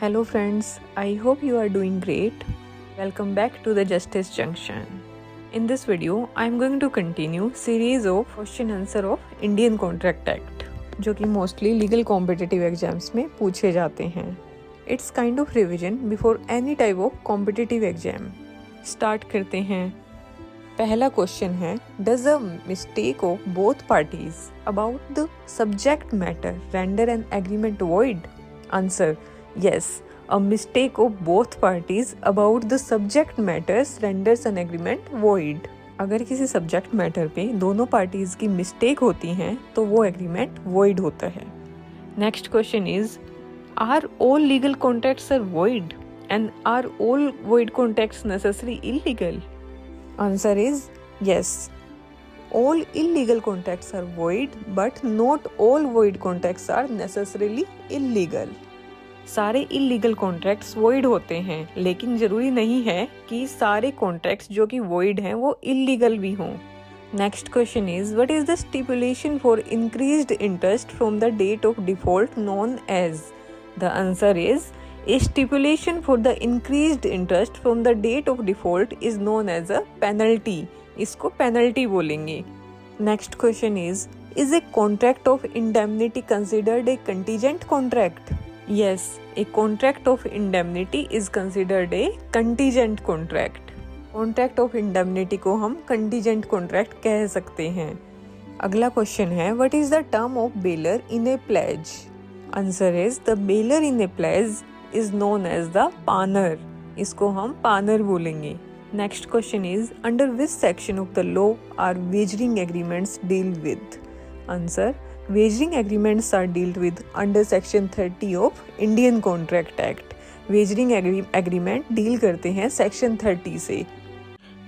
Hello friends, I hope you are doing great. Welcome back to the Justice Junction. In this video, I am going to continue series of question answer of Indian Contract Act, जो कि mostly legal competitive exams में पूछे जाते हैं. It's kind of revision before any type of competitive exam. Start करते हैं. पहला question है, Does a mistake of both parties about the subject matter render an agreement void? Answer: Yes, a mistake of both parties about the subject matters renders an agreement void. अगर किसी subject matter पे दोनों parties की mistake होती हैं तो वो agreement void होता है. Next question is, are all legal contracts are void and are all void contracts necessarily illegal? Answer is yes. All illegal contracts are void, but not all void contracts are necessarily illegal. सारे illegal contracts void होते हैं, लेकिन जरूरी नहीं है कि सारे contracts जो कि वॉइड हैं वो इलीगल भी हों. Next question is, what is the stipulation for increased interest from the date of default known as? The answer is, a stipulation for the increased interest from the date of default is known as a penalty. इसको penalty बोलेंगे. Next question is a contract of indemnity considered a contingent contract? Yes, a contract of indemnity is considered a contingent contract. Contract of indemnity को हम contingent contract कह सकते हैं. अगला question है, what is the term of bailor in a pledge? Answer is, the bailor in a pledge is known as the paner. इसको हम paner बोलेंगे. Next question is, under which section of the law are wagering agreements deal with? Answer: Wagering agreements are dealt with under section 30 of Indian Contract Act. Wagering agreement deal करते हैं section 30 से.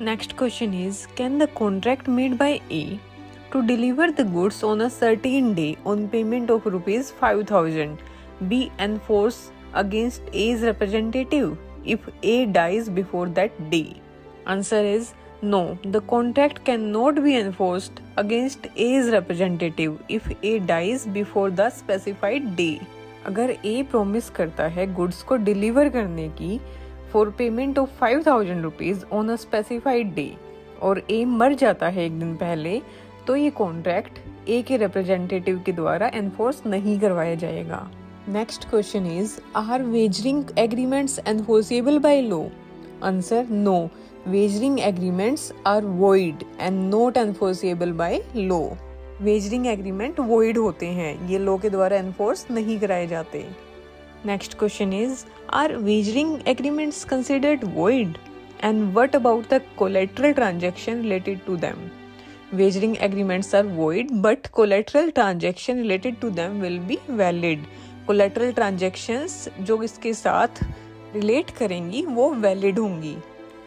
Next question is, can the contract made by A to deliver the goods on a certain day on payment of rupees 5,000 be enforced against A's representative if A dies before that day? Answer is no, the contract cannot be enforced against A's representative if A dies before the specified day. अगर A promise करता है goods को deliver करने की for payment of 5,000 rupees on a specified day और A मर जाता है एक दिन पहले, तो ये contract A के representative के द्वारा enforce नहीं करवाया जाएगा. Next question is, are wagering agreements enforceable by law? Answer: no. Wagering agreements are void and not enforceable by law. Wagering agreement void होते हैं, ये law के द्वारा enforce नहीं कराए जाते. Next question is, are wagering agreements considered void? And what about the collateral transaction related to them? Wagering agreements are void, but collateral transaction related to them will be valid. Collateral transactions जो इसके साथ relate करेंगी वो valid होंगी.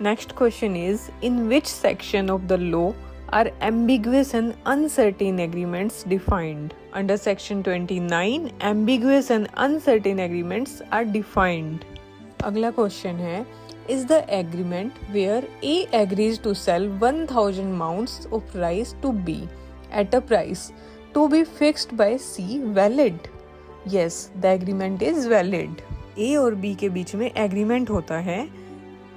Next question is, in which section of the law are ambiguous and uncertain agreements defined? Under section 29, ambiguous and uncertain agreements are defined. अगला question है, is the agreement where A agrees to sell 1,000 mounts of rice to B at a price to be fixed by C valid? Yes, the agreement is valid. A और B के बीच में agreement होता है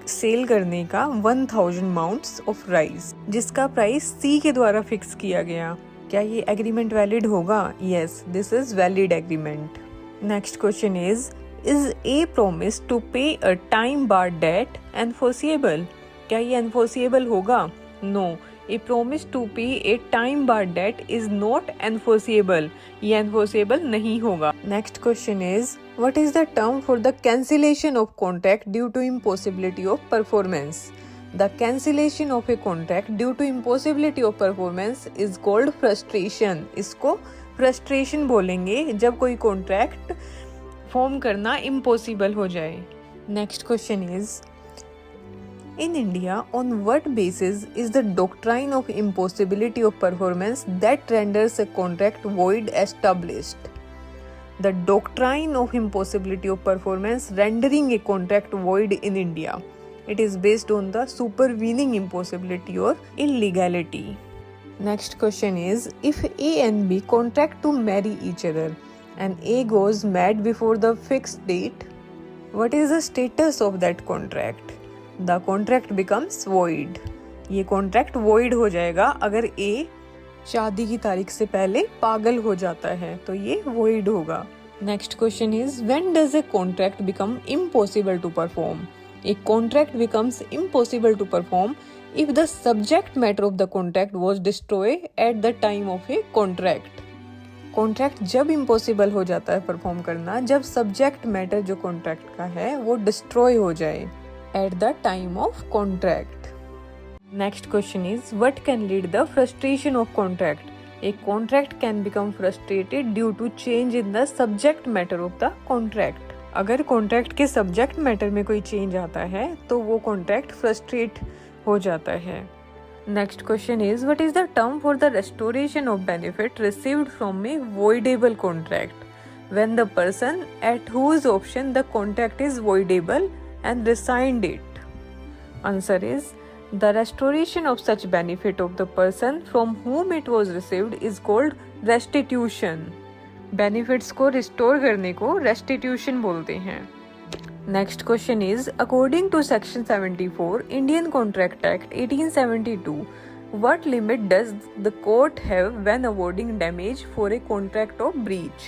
cell करने का 1,000 maunds of rice, जिसका price C के द्वारा फिक्स किया गया. क्या ये एग्रीमेंट वैलिड होगा? Yes, this is valid agreement. Next question is a promise to pay a time barred debt enforceable? क्या ये एनफोर्सिएबल होगा? No, a promise to pay a time barred debt is not enforceable. ये enforceable नहीं होगा. Next question is, what is the term for the cancellation of contract due to impossibility of performance? The cancellation of a contract due to impossibility of performance is called frustration. इसको frustration बोलेंगे जब कोई contract form करना impossible हो जाए. Next question is, in India, on what basis is the doctrine of impossibility of performance that renders a contract void established? The doctrine of impossibility of performance rendering a contract void in India. It is based on the supervening impossibility or illegality. Next question is, if A and B contract to marry each other and A goes mad before the fixed date, What is the status of that contract? The contract becomes void. ये contract void हो जाएगा अगर A शादी की तारीख से पहले पागल हो जाता है, तो ये void होगा. Next question is, when does a contract become impossible to perform? A contract becomes impossible to perform if the subject matter of the contract was destroyed at the time of a contract. Contract जब impossible हो जाता है perform करना जब subject matter जो contract का है वो डिस्ट्रॉय हो जाए at the time of contract. Next question is, what can lead the frustration of contract? A contract can become frustrated due to change in the subject matter of the contract. अगर contract के subject matter में कोई change आता है तो वो contract frustrate हो जाता है. Next question is, what is the term for the restoration of benefit received from a voidable contract when the person at whose option the contract is voidable and resigned it? Answer is, the restoration of such benefit of the person from whom it was received is called restitution. Benefits को restore करने को restitution बोलते हैं. Next question is, according to section 74 Indian Contract Act 1872, what limit does the court have when awarding damage for a contract of breach?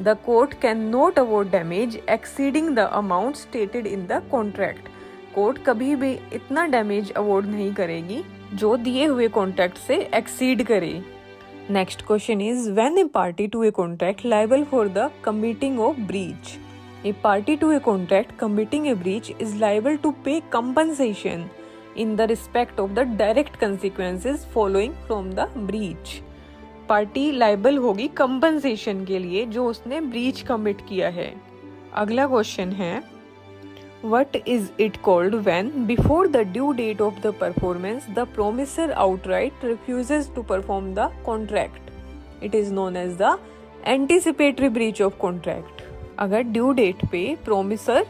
The court cannot award damage exceeding the amount stated in the contract. Court कभी भी इतना damage award नहीं करेगी जो दिए हुए contract से exceed करे. Next question is, when a party to a contract liable for the committing of breach? A party to a contract committing a breach is liable to pay compensation in the respect of the direct consequences following from the breach. Party liable होगी compensation के लिए जो उसने breach commit किया है. अगला question है, What is it called when before the due date of the performance the promisor outright refuses to perform the contract? It is known as the anticipatory breach of contract. अगर due date पे promisor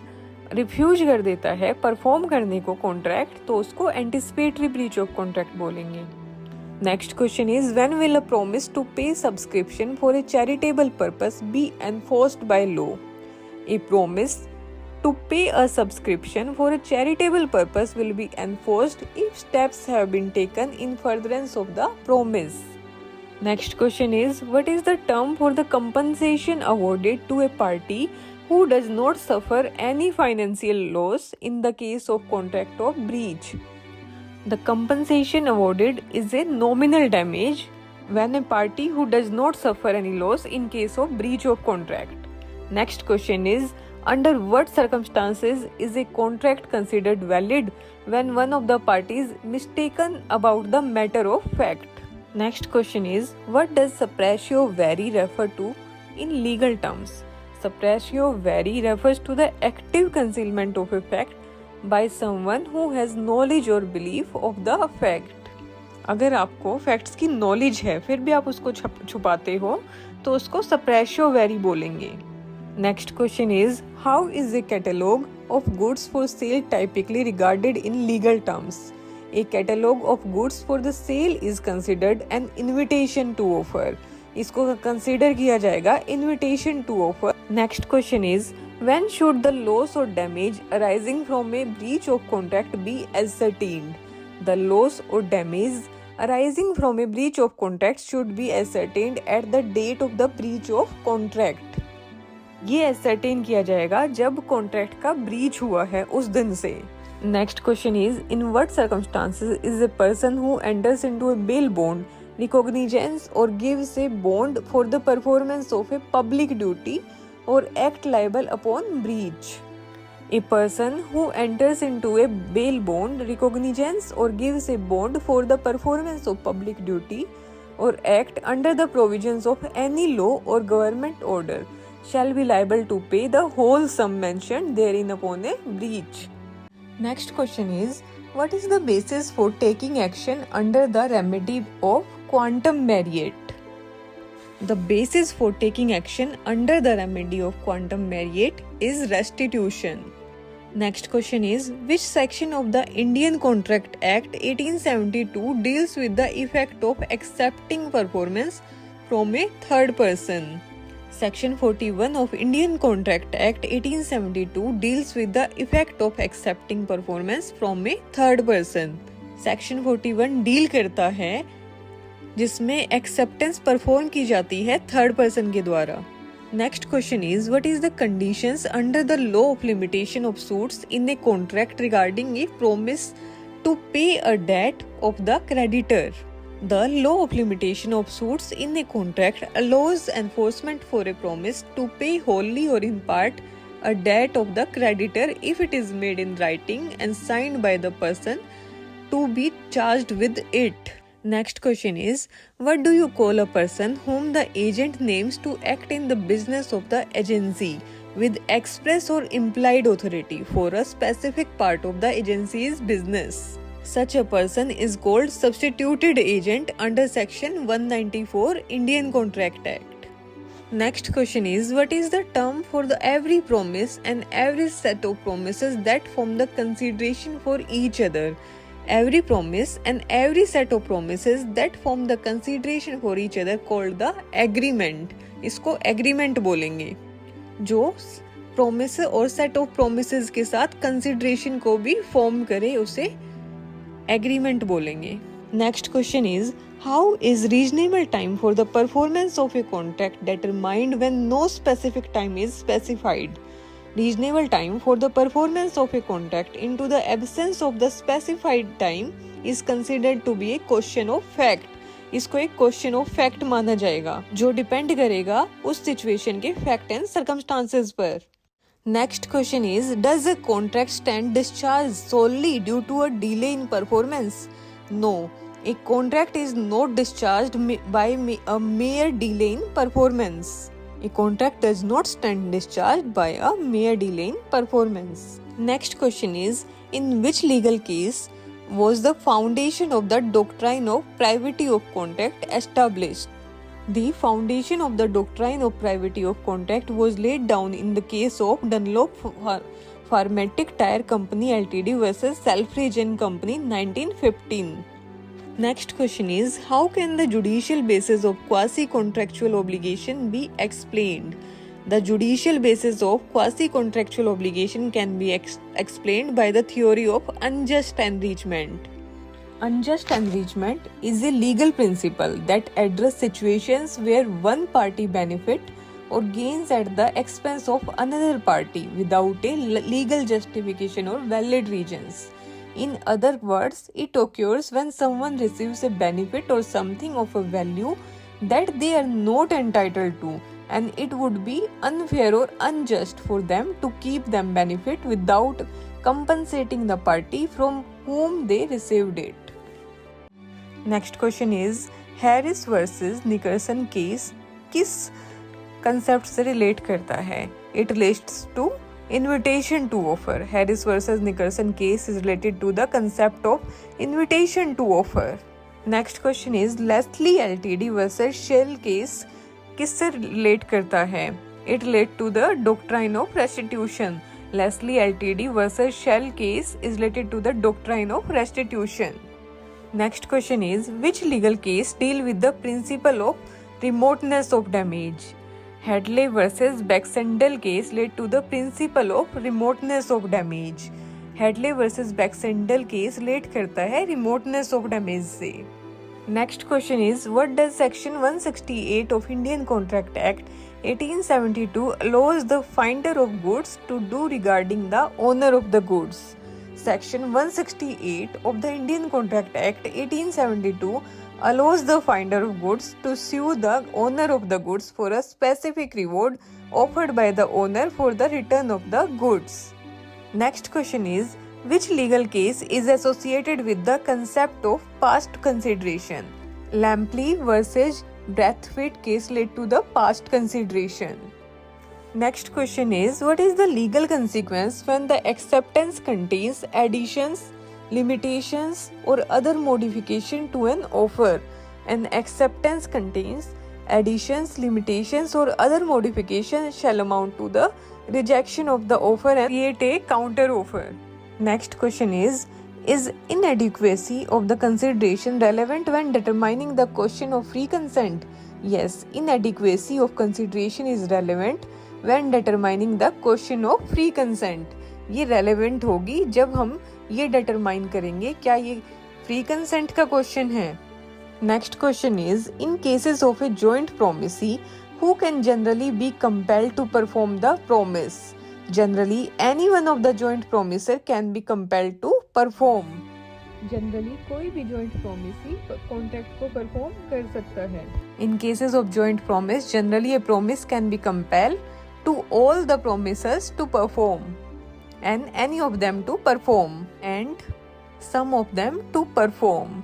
refuse कर देता है perform करने को contract तो उसको anticipatory breach of contract बोलेंगे. Next question is, when will a promise to pay subscription for a charitable purpose be enforced by law? A promise to pay a subscription for a charitable purpose will be enforced if steps have been taken in furtherance of the promise. Next question is, what is the term for the compensation awarded to a party who does not suffer any financial loss in the case of contract of breach? The compensation awarded is a nominal damage when a party who does not suffer any loss in case of breach of contract. Next question is, under what circumstances is a contract considered valid when one of the parties mistaken about the matter of fact? Next question is, what does suppressio vari refer to in legal terms? Suppressio vari refers to the active concealment of a fact by someone who has knowledge or belief of the fact. अगर आपको facts की knowledge है फिर भी आप उसको छुपाते हो तो उसको suppressio vari बोलेंगे. Next question is, how is a catalogue of goods for sale typically regarded in legal terms? A catalogue of goods for the sale is considered an invitation to offer. इसको consider किया जाएगा invitation to offer. Next question is, when should the loss or damage arising from a breach of contract be ascertained? The loss or damage arising from a breach of contract should be ascertained at the date of the breach of contract. ये ascertain किया जाएगा जब contract का breach हुआ है उस दिन से. Next question is, in what circumstances is a person who enters into a bail bond, recognizes or gives a bond for the performance of a public duty or act liable upon breach? A person who enters into a bail bond, recognizes or gives a bond for the performance of public duty or act under the provisions of any law or government order shall be liable to pay the whole sum mentioned therein upon a breach. Next question is, what is the basis for taking action under the remedy of quantum merit? The basis for taking action under the remedy of quantum merit is restitution. Next question is, which section of the Indian Contract Act 1872 deals with the effect of accepting performance from a third person? Section 41 of Indian Contract Act 1872 deals with the effect of accepting performance from a third person. Section 41 deal करता है जिसमें acceptance perform की जाती है third person के द्वारा. Next question is, what is the conditions under the law of limitation of suits in a contract regarding a promise to pay a debt of the creditor? The law of limitation of suits in a contract allows enforcement for a promise to pay wholly or in part a debt of the creditor if it is made in writing and signed by the person to be charged with it. Next question is, what do you call a person whom the agent names to act in the business of the agency with express or implied authority for a specific part of the agency's business? Such a person is called substituted agent under section 194 Indian Contract Act. Next question is, what is the term for the every promise and every set of promises that form the consideration for each other? Every promise and every set of promises that form the consideration for each other called the agreement. इसको agreement बोलेंगे. जो promise और set of promises के साथ consideration को भी form करे उसे agreement बोलेंगे. Next question is, how is reasonable time for the performance of a contract determined when no specific time is specified? Reasonable time for the performance of a contract into the absence of the specified time is considered to be a question of fact. इसको एक question of fact माना जाएगा जो depend करेगा उस situation के fact and circumstances पर. Next question is, does a contract stand discharge solely due to a delay in performance? No, a contract is not discharged by a mere delay in performance. A contract does not stand discharged by a mere delay in performance. Next question is, in which legal case was the foundation of the doctrine of privity of contract established? The foundation of the doctrine of privity of contract was laid down in the case of Dunlop Pharmatic Tire Company Ltd versus Selfridge & Company 1915. Next question is, how can the judicial basis of quasi-contractual obligation be explained? The judicial basis of quasi-contractual obligation can be explained by the theory of unjust enrichment. Unjust enrichment is a legal principle that addresses situations where one party benefits or gains at the expense of another party without a legal justification or valid reasons. In other words, it occurs when someone receives a benefit or something of a value that they are not entitled to, and it would be unfair or unjust for them to keep them benefit without compensating the party from whom they received it. Next question is, Harris versus Nickerson case किस concept से relate करता है? It relates to invitation to offer. Harris versus Nickerson case is related to the concept of invitation to offer. Next question is, Leslie Ltd versus Shell case किससे relate करता है? It relates to the doctrine of restitution. Leslie Ltd versus Shell case is related to the doctrine of restitution. Next question is, which legal case deal with the principle of remoteness of damage? Hadley versus Baxendale case led to the principle of remoteness of damage. Hadley versus Baxendale case relate करता है remoteness of damage से. Next question is, what does section 168 of Indian Contract Act 1872 allows the finder of goods to do regarding the owner of the goods? Section 168 of the Indian Contract Act 1872 allows the finder of goods to sue the owner of the goods for a specific reward offered by the owner for the return of the goods. Next question is, which legal case is associated with the concept of past consideration? Lampley versus Brathwaite case led to the past consideration. Next question is, what is the legal consequence when the acceptance contains additions, limitations or other modification to an offer? An acceptance contains additions, limitations or other modification shall amount to the rejection of the offer and create a counter offer. Next question is inadequacy of the consideration relevant when determining the question of free consent? Yes, inadequacy of consideration is relevant when determining the question of free consent. ये relevant होगी जब हम ये determine करेंगे क्या ये free consent का question है. Next question is, in cases of a joint promisee, who can generally be compelled to perform the promise? Generally, any one of the joint promiser can be compelled to perform. Generally कोई भी joint promisee contract को perform कर सकता है. In cases of joint promise, generally a promise can be compelled to all the promisers to perform and any of them to perform and some of them to perform.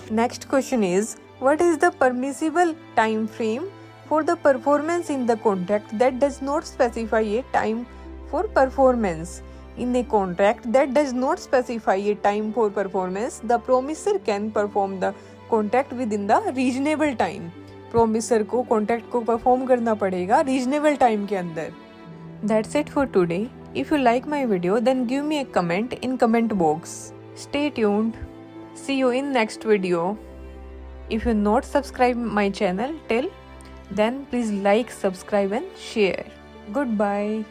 Next question is, what is the permissible time frame for the performance in the contract that does not specify a time for performance? In a contract that does not specify a time for performance, the promiser can perform the contract within the reasonable time. Promiser को contract को perform करना पड़ेगा reasonable time के अंदर. That's it for today. If you like my video, then give me a comment in comment box. Stay tuned. See you in next video. If you not subscribe my channel till then, please like, subscribe and share. Goodbye.